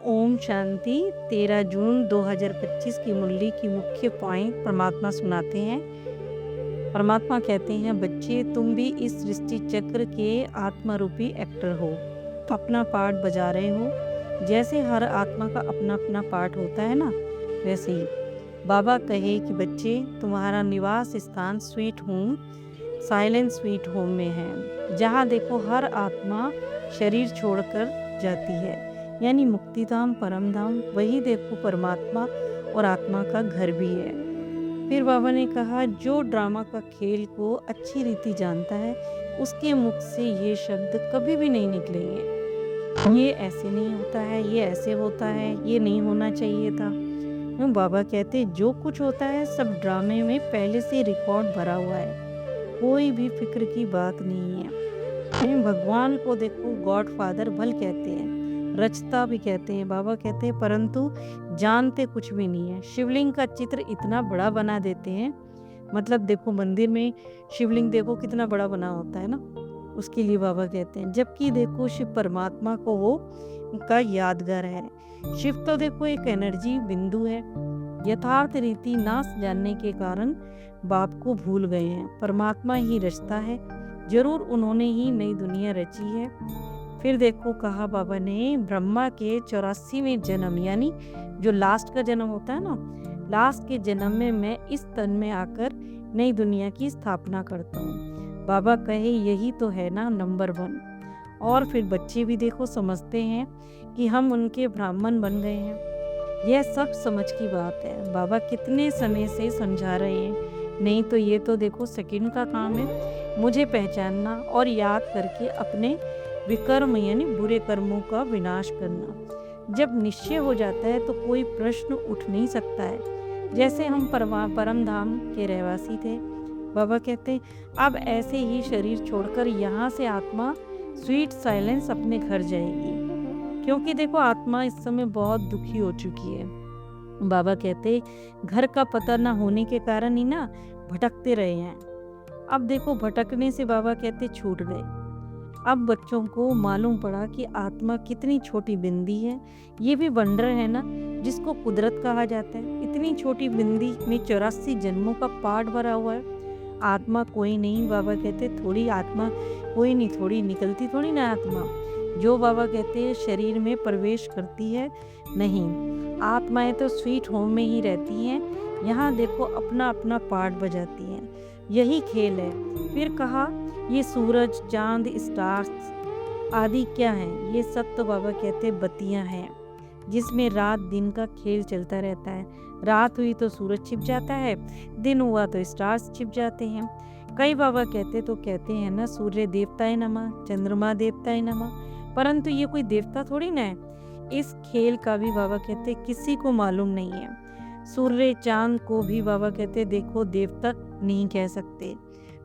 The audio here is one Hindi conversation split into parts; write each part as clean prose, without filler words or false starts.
ओम शांति। 13 जून 2025 की मुरली की मुख्य पॉइंट परमात्मा सुनाते हैं। परमात्मा कहते हैं, बच्चे तुम भी इस सृष्टि चक्र के आत्मा रूपी एक्टर हो, अपना पार्ट बजा रहे हो। जैसे हर आत्मा का अपना अपना पार्ट होता है ना, वैसे ही बाबा कहे कि बच्चे तुम्हारा निवास स्थान sweet home, silent sweet home में है, जहाँ देखो हर आत्मा शरीर छोड़कर जाती है, यानी मुक्तिधाम परम धाम। वही देखो परमात्मा और आत्मा का घर भी है। फिर बाबा ने कहा, जो ड्रामा का खेल को अच्छी रीति जानता है, उसके मुख से ये शब्द कभी भी नहीं निकलेंगे, ये ऐसे नहीं होता है, ये ऐसे होता है, ये नहीं होना चाहिए था। बाबा कहते, जो कुछ होता है सब ड्रामे में पहले से रिकॉर्ड भरा हुआ है, कोई भी फिक्र की बात नहीं है। भगवान को देखो गॉड फादर भल कहते हैं, रचता भी कहते हैं। बाबा कहते हैं, परंतु जानते कुछ भी नहीं है। शिवलिंग का चित्र इतना बड़ा बना देते हैं, मतलब देखो मंदिर में शिवलिंग देखो कितना बड़ा बना होता है ना, उसके लिए बाबा कहते हैं। जबकि देखो शिव परमात्मा को वो का यादगार है। शिव तो देखो एक एनर्जी बिंदु है। यथार्थ रीति ना जानने के कारण बाप को भूल गए हैं। परमात्मा ही रचता है, जरूर उन्होंने ही नई दुनिया रची है। फिर देखो कहा बाबा ने, ब्रह्मा के 84वें जन्म, यानी जो लास्ट का जन्म होता है ना, लास्ट के जन्म में मैं इस तन में आकर नई दुनिया की स्थापना करता हूँ। बाबा कहे, यही तो है ना नंबर 1। और फिर बच्चे भी देखो समझते हैं कि हम उनके ब्राह्मण बन गए हैं। यह सब समझ की बात है। बाबा कितने समय से समझा रहे हैं, नहीं तो ये तो देखो सेकंड का काम है, मुझे पहचानना और याद करके अपने विकर्म यानी बुरे कर्मों का विनाश करना। जब निश्चय हो जाता है तो कोई प्रश्न उठ नहीं सकता है। जैसे हम परम धाम के रहवासी थे, बाबा कहते, अब ऐसे ही शरीर छोड़कर यहाँ से आत्मा स्वीट साइलेंस अपने घर जाएगी, क्योंकि देखो आत्मा इस समय बहुत दुखी हो चुकी है। बाबा कहते, घर का पता ना होने के कारण ही ना भटकते रहे हैं। अब देखो भटकने से बाबा कहते छूट गए। अब बच्चों को मालूम पड़ा कि आत्मा कितनी छोटी बिंदी है। ये भी वंडर है ना, जिसको कुदरत कहा जाता है। इतनी छोटी बिंदी में 84 जन्मों का पार्ट भरा हुआ है। आत्मा कोई नहीं, बाबा कहते थोड़ी आत्मा कोई नहीं, थोड़ी निकलती थोड़ी ना आत्मा, जो बाबा कहते हैं शरीर में प्रवेश करती है। नहीं, आत्माएं तो स्वीट होम में ही रहती हैं, यहाँ देखो अपना अपना पार्ट बजाती हैं। यही खेल है। फिर कहा, ये सूरज चांद स्टार्स आदि क्या है? ये सब तो बाबा कहते बत्तियां हैं, जिसमें रात दिन का खेल चलता रहता है। रात हुई तो सूरज छिप जाता है, दिन हुआ तो स्टार्स छिप जाते हैं। कई बाबा कहते हैं ना, सूर्य देवताए नमः, चंद्रमा देवताए नमः, परंतु ये कोई देवता थोड़ी ना है। इस खेल का भी बाबा कहते किसी को मालूम नहीं है। सूर्य चांद को भी बाबा कहते देखो देवता नहीं कह सकते।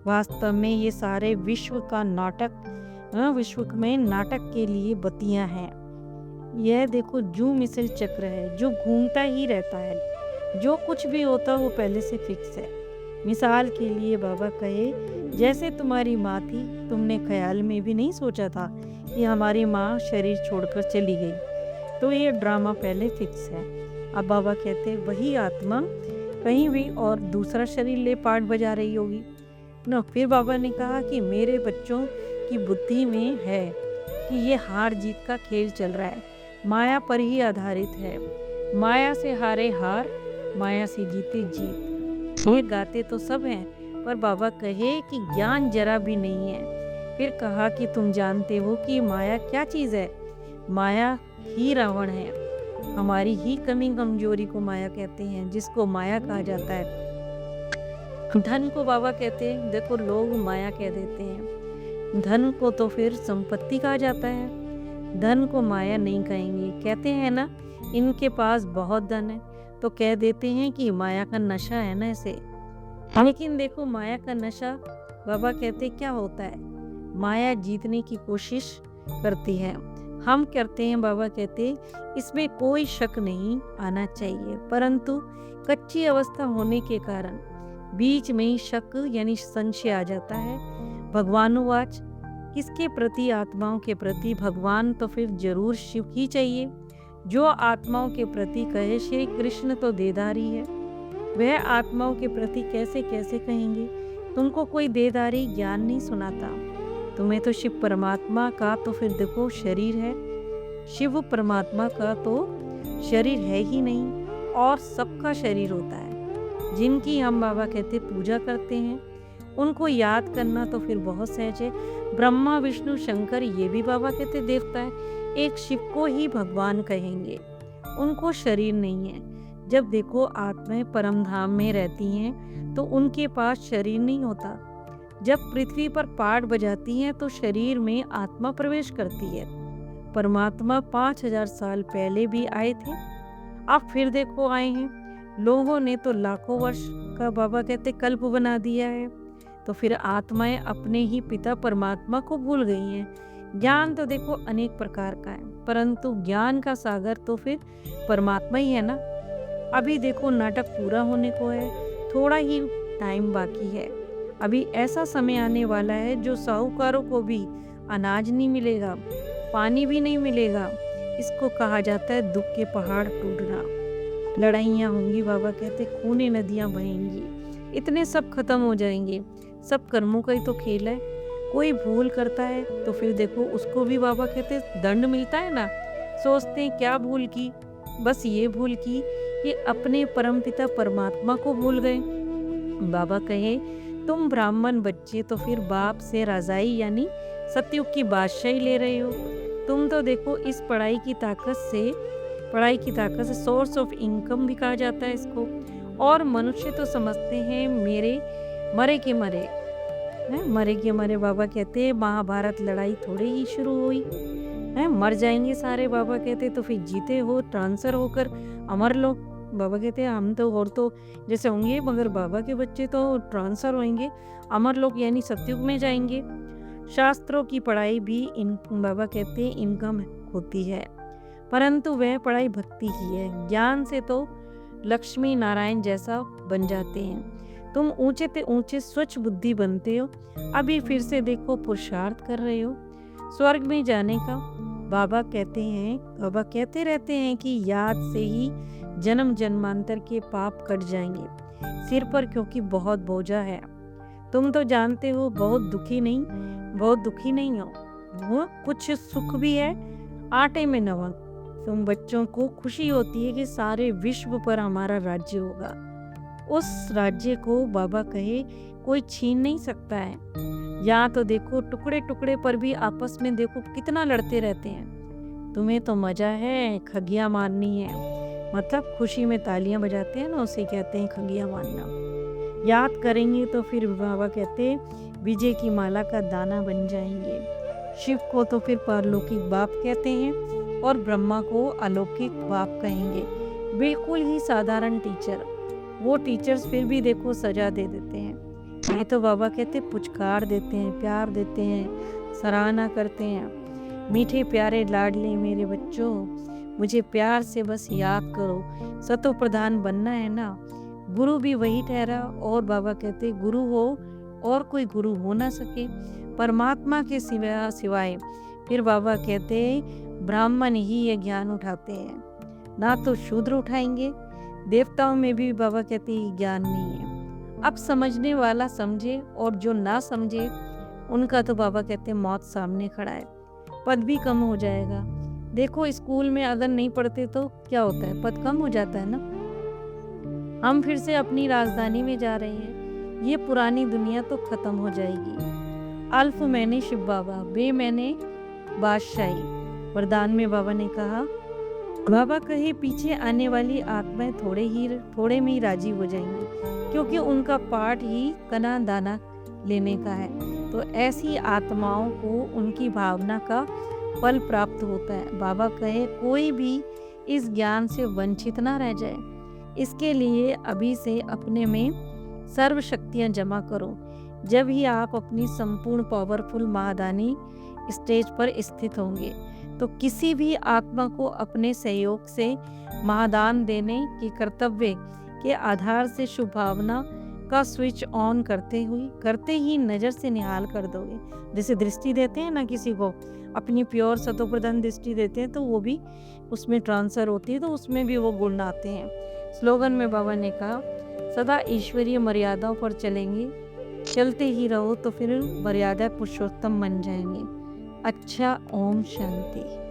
वास्तव में ये सारे विश्व का नाटक, विश्व में नाटक के लिए बत्तियां हैं। यह देखो जू मिसल चक्र है, जो घूमता ही रहता है। जो कुछ भी होता वो पहले से फिक्स है। मिसाल के लिए बाबा कहे, जैसे तुम्हारी माँ थी, तुमने ख्याल में भी नहीं सोचा था कि हमारी माँ शरीर छोड़कर चली गई, तो ये ड्रामा पहले फिक्स है। अब बाबा कहते वही आत्मा कहीं भी और दूसरा शरीर ले पार्ट बजा रही होगी ना। फिर बाबा ने कहा कि मेरे बच्चों की बुद्धि में है कि ये हार जीत का खेल चल रहा है, माया पर ही आधारित है। माया से हारे हार, माया से जीते जीत। ये गाते तो सब हैं, पर बाबा कहे कि ज्ञान जरा भी नहीं है। फिर कहा कि तुम जानते हो कि माया क्या चीज़ है? माया ही रावण है। हमारी ही कमी कमजोरी को माया कहते हैं, जिसको माया कहा जाता है। धन को बाबा कहते हैं, देखो लोग माया कह देते हैं। धन को तो फिर संपत्ति कहा जाता है, धन को माया नहीं कहेंगे। कहते हैं ना, इनके पास बहुत धन है, तो कह देते हैं कि माया का नशा है ना ऐसे। लेकिन देखो माया का नशा बाबा कहते क्या होता है? माया जीतने की कोशिश करती है, हम करते हैं। बाबा कहते इसमें कोई शक नहीं आना चाहिए, परंतु कच्ची अवस्था होने के कारण बीच में ही शक यानी संशय आ जाता है। भगवानुवाच, किसके प्रति? आत्माओं के प्रति। भगवान तो फिर जरूर शिव ही चाहिए, जो आत्माओं के प्रति कहे श्री कृष्ण तो देदारी है, वह आत्माओं के प्रति कैसे कैसे कहेंगे। तुमको कोई देदारी ज्ञान नहीं सुनाता। तुम्हें तो शिव परमात्मा का तो फिर देखो शरीर है, शिव परमात्मा का तो शरीर है ही नहीं, और सबका शरीर होता है। जिनकी हम बाबा कहते पूजा करते हैं, उनको याद करना तो फिर बहुत सहज है। ब्रह्मा विष्णु शंकर ये भी बाबा कहते देवता है, एक शिव को ही भगवान कहेंगे, उनको शरीर नहीं है। जब देखो आत्माएं परम धाम में रहती हैं तो उनके पास शरीर नहीं होता। जब पृथ्वी पर पाठ बजाती हैं तो शरीर में आत्मा प्रवेश करती है। परमात्मा 5000 साल पहले भी आए थे, अब फिर देखो आए हैं। लोगों ने तो लाखों वर्ष का बाबा कहते कल्प बना दिया है, तो फिर आत्माएं अपने ही पिता परमात्मा को भूल गई हैं। ज्ञान तो देखो अनेक प्रकार का है, परंतु ज्ञान का सागर तो फिर परमात्मा ही है ना। अभी देखो नाटक पूरा होने को है, थोड़ा ही टाइम बाकी है। अभी ऐसा समय आने वाला है जो साहूकारों को भी अनाज नहीं मिलेगा, पानी भी नहीं मिलेगा। इसको कहा जाता है दुख के पहाड़ टूटना। लड़ाइयाँ होंगी, बाबा कहते खूनी नदियाँ बहेंगी, इतने सब खत्म हो जाएंगे। सब कर्मों का ही तो खेल है। कोई भूल करता है तो फिर देखो उसको भी बाबा कहते दंड मिलता है ना। सोचते हैं क्या भूल की, बस ये भूल की कि अपने परमपिता परमात्मा को भूल गए। बाबा कहे तुम ब्राह्मण बच्चे तो फिर बाप से रजाई यानी सतयुग की बादशाही ले रहे हो। तुम तो देखो इस पढ़ाई की ताकत से सोर्स ऑफ इनकम भी कहा जाता है इसको। और मनुष्य तो समझते हैं मेरे मरे के मरे बाबा कहते हैं महाभारत लड़ाई थोड़े ही शुरू हुई है, मर जाएंगे सारे। बाबा कहते तो फिर जीते हो ट्रांसफर होकर अमर लोग। बाबा कहते हैं हम तो और तो जैसे होंगे, मगर बाबा के बच्चे तो ट्रांसफर होंगे अमर लोग यानी सतयुग में जाएंगे। शास्त्रों की पढ़ाई भी बाबा कहते हैं इनकम होती है, परंतु वह पढ़ाई भक्ति की है। ज्ञान से तो लक्ष्मी नारायण जैसा बन जाते हैं। तुम ऊंचे ते ऊंचे स्वच्छ बुद्धि बनते हो। अभी फिर से देखो पुरुषार्थ कर रहे हो स्वर्ग में जाने का। बाबा कहते रहते हैं कि याद से ही जन्म जन्मांतर के पाप कट जाएंगे सिर पर, क्योंकि बहुत बोझा है। तुम तो जानते हो बहुत दुखी नहीं हो, वो कुछ सुख भी है आटे में नमक। तुम बच्चों को खुशी होती है कि सारे विश्व पर हमारा राज्य होगा। उस राज्य को बाबा कहे कोई छीन नहीं सकता है। यहाँ तो देखो टुकड़े टुकड़े पर भी आपस में देखो कितना लड़ते रहते हैं। तुम्हें तो मजा है खगियां मारनी है, मतलब खुशी में तालियां बजाते हैं ना, उसे कहते हैं खगियां मारना। याद करेंगे तो फिर बाबा कहते हैं विजय की माला का दाना बन जाएंगे। शिव को तो फिर पारलौकिक बाप कहते हैं और ब्रह्मा को अलौकिक बाप कहेंगे। बिल्कुल ही साधारण टीचर, वो टीचर्स फिर भी देखो सजा दे देते हैं। ये तो बाबा कहते पुचकार देते हैं, प्यार देते हैं, सराहना करते हैं। मीठे प्यारे लाडले मेरे बच्चों, मुझे प्यार से बस याद करो। सतो प्रधान बनना है ना, गुरु भी वही ठहरा। और बाबा कहते गुरु हो और कोई गुरु हो ना सके परमात्मा के सिवाय। फिर बाबा कहते ब्राह्मण ही ये ज्ञान उठाते हैं, ना तो शूद्र उठाएंगे। देवताओं में भी बाबा कहते ज्ञान नहीं है। अब समझने वाला समझे और जो ना समझे उनका तो बाबा कहते मौत सामने खड़ा है। पद भी कम हो जाएगा। देखो स्कूल में अगर नहीं पढ़ते तो क्या होता है, पद कम हो जाता है ना। हम फिर से अपनी राजधानी में जा रहे हैं। ये पुरानी दुनिया तो खत्म हो जाएगी। अल्फ मैंने शिव बाबा, बे मैंने बादशाही। वरदान में बाबा ने कहा, बाबा कहे पीछे आने वाली आत्माएं थोड़े में ही राजी हो जाएंगी, क्योंकि उनका पाठ ही कना दाना लेने का है। तो ऐसी आत्माओं को उनकी भावना का फल प्राप्त होता है। बाबा कहे कोई भी इस ज्ञान से वंचित ना रह जाए। इसके लिए अभी से अपने में सर्व शक्तियाँ जमा करो। जब ही आप अपनी संपूर्ण पावरफुल महादानी स्टेज पर स्थित होंगे तो किसी भी आत्मा को अपने सहयोग से महादान देने के कर्तव्य के आधार से शुभ भावना का स्विच ऑन करते ही नज़र से निहाल कर दोगे। जैसे दृष्टि देते हैं ना किसी को, अपनी प्योर सतोप्रधान दृष्टि देते हैं, तो वो भी उसमें ट्रांसफ़र होती है, तो उसमें भी वो गुण आते हैं। स्लोगन में बाबा ने कहा, सदा ईश्वरीय मर्यादाओं पर चलेंगे, चलते ही रहो तो फिर मर्यादा पुरुषोत्तम बन जाएंगे। अच्छा, ओम शांति।